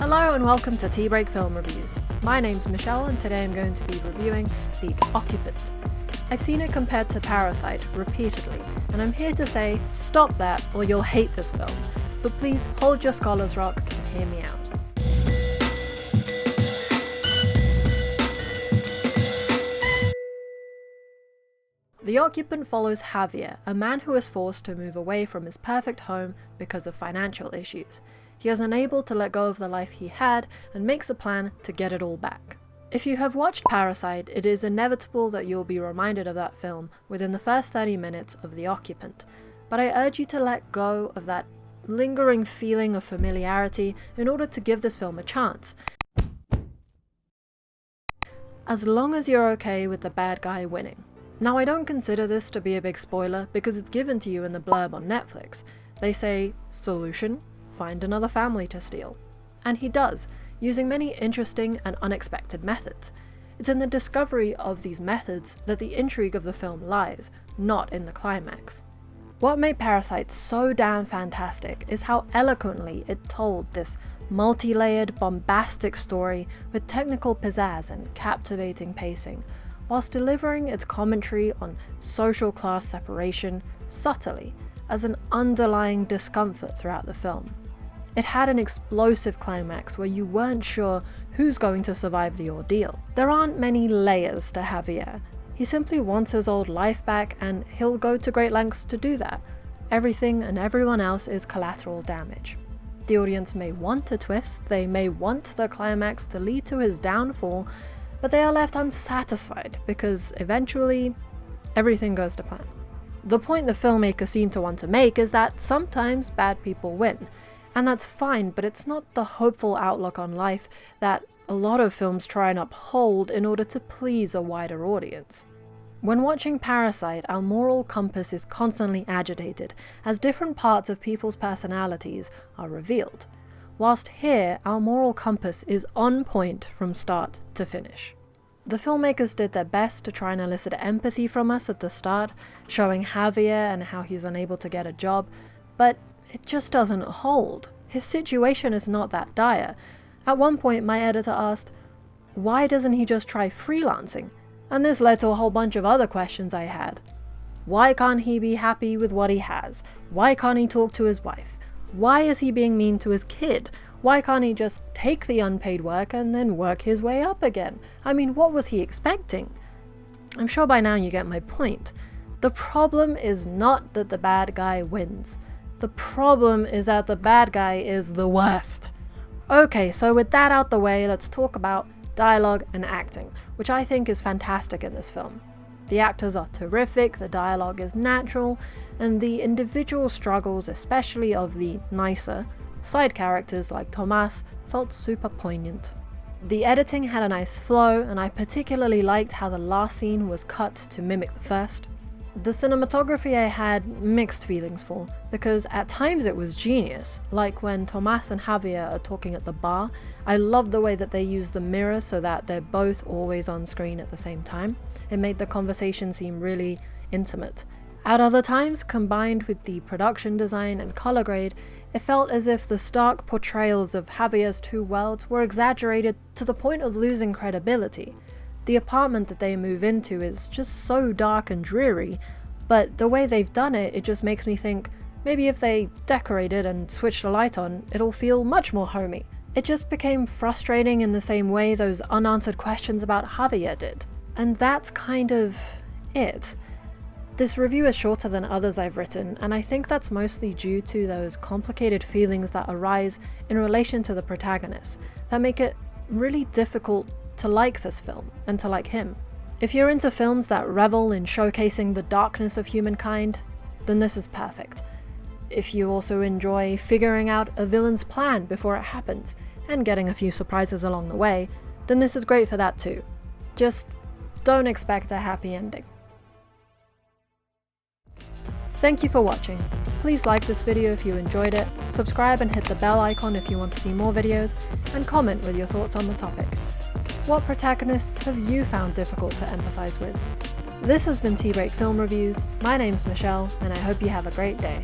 Hello and welcome to Tea Break Film Reviews. My name's Michelle and today I'm going to be reviewing The Occupant. I've seen it compared to Parasite repeatedly, and I'm here to say, stop that or you'll hate this film. But please hold your scholar's rock and hear me out. The Occupant follows Javier, a man who is forced to move away from his perfect home because of financial issues. He is unable to let go of the life he had and makes a plan to get it all back. If you have watched Parasite, it is inevitable that you will be reminded of that film within the first 30 minutes of The Occupant, but I urge you to let go of that lingering feeling of familiarity in order to give this film a chance. As long as you're okay with the bad guy winning. Now, I don't consider this to be a big spoiler because it's given to you in the blurb on Netflix. They say, solution, find another family to steal. And he does, using many interesting and unexpected methods. It's in the discovery of these methods that the intrigue of the film lies, not in the climax. What made Parasite so damn fantastic is how eloquently it told this multi-layered, bombastic story with technical pizzazz and captivating pacing, whilst delivering its commentary on social class separation subtly as an underlying discomfort throughout the film. It had an explosive climax where you weren't sure who's going to survive the ordeal. There aren't many layers to Javier. He simply wants his old life back and he'll go to great lengths to do that. Everything and everyone else is collateral damage. The audience may want a twist, they may want the climax to lead to his downfall, but they are left unsatisfied because eventually everything goes to plan. The point the filmmakers seem to want to make is that sometimes bad people win, and that's fine, but it's not the hopeful outlook on life that a lot of films try and uphold in order to please a wider audience. When watching Parasite, our moral compass is constantly agitated as different parts of people's personalities are revealed, whilst here our moral compass is on point from start to finish. The filmmakers did their best to try and elicit empathy from us at the start, showing Javier and how he's unable to get a job, but it just doesn't hold. His situation is not that dire. At one point my editor asked, why doesn't he just try freelancing? And this led to a whole bunch of other questions I had. Why can't he be happy with what he has? Why can't he talk to his wife? Why is he being mean to his kid? Why can't he just take the unpaid work and then work his way up again? I mean, what was he expecting? I'm sure by now you get my point. The problem is not that the bad guy wins. The problem is that the bad guy is the worst. Okay, so with that out the way, let's talk about dialogue and acting, which I think is fantastic in this film. The actors are terrific, the dialogue is natural, and the individual struggles, especially of the nicer side characters like Tomás, felt super poignant. The editing had a nice flow, and I particularly liked how the last scene was cut to mimic the first. The cinematography I had mixed feelings for, because at times it was genius, like when Tomás and Javier are talking at the bar. I loved the way that they used the mirror so that they're both always on screen at the same time. It made the conversation seem really intimate. At other times, combined with the production design and color grade, it felt as if the stark portrayals of Javier's two worlds were exaggerated to the point of losing credibility. The apartment that they move into is just so dark and dreary, but the way they've done it, it just makes me think maybe if they decorated and switched the light on, it'll feel much more homey. It just became frustrating in the same way those unanswered questions about Javier did. And that's kind of it. This review is shorter than others I've written, and I think that's mostly due to those complicated feelings that arise in relation to the protagonist that make it really difficult to like this film and to like him. If you're into films that revel in showcasing the darkness of humankind, then this is perfect. If you also enjoy figuring out a villain's plan before it happens and getting a few surprises along the way, then this is great for that too. Just don't expect a happy ending. Thank you for watching. Please like this video if you enjoyed it, subscribe and hit the bell icon if you want to see more videos, and comment with your thoughts on the topic. What protagonists have you found difficult to empathize with? This has been Tea Break Film Reviews. My name's Michelle, and I hope you have a great day.